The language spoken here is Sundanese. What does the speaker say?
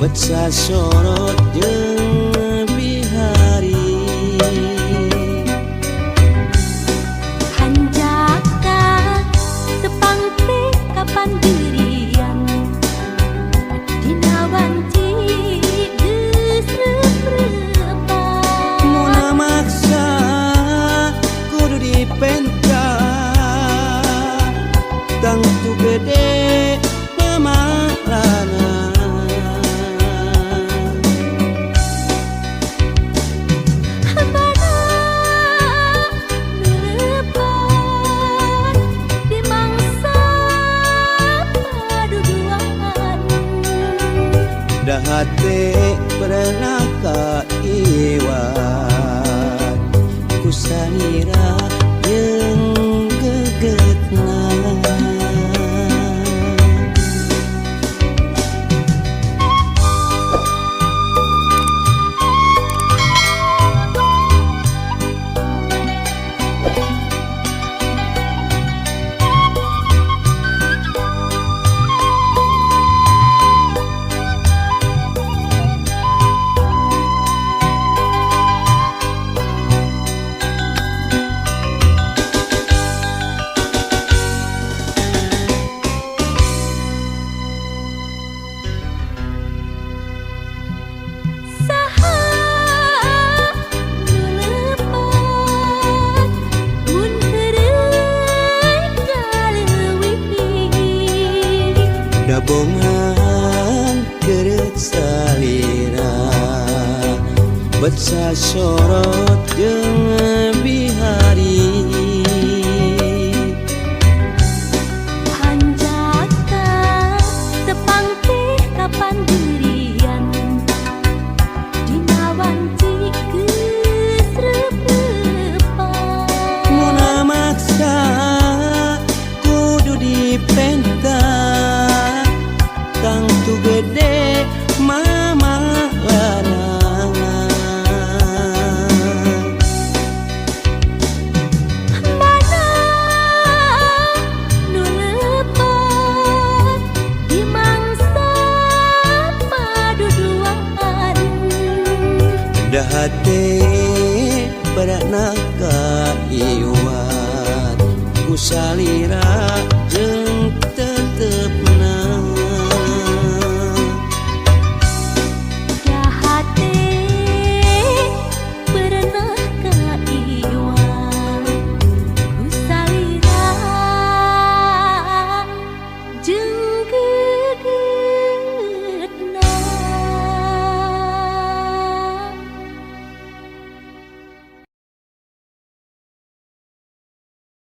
Betsa sorot jeung bihari hanjaka tepang teh kapan dirian dina wanci geus reup-reupan muna maksa kudu dipenta tangtu gede pamalana hate pernah kaiwat kusanira yang gegetna dabongan kerut salira betsa sorot jeung bihari hanjaka tepang teh kapan dirian dina wanci geus reup-reupan muna maksa kudu dipenta tangtu gede mama lana mana nu leupat di mangsa paduduan da hate beratna kaiwat ku salira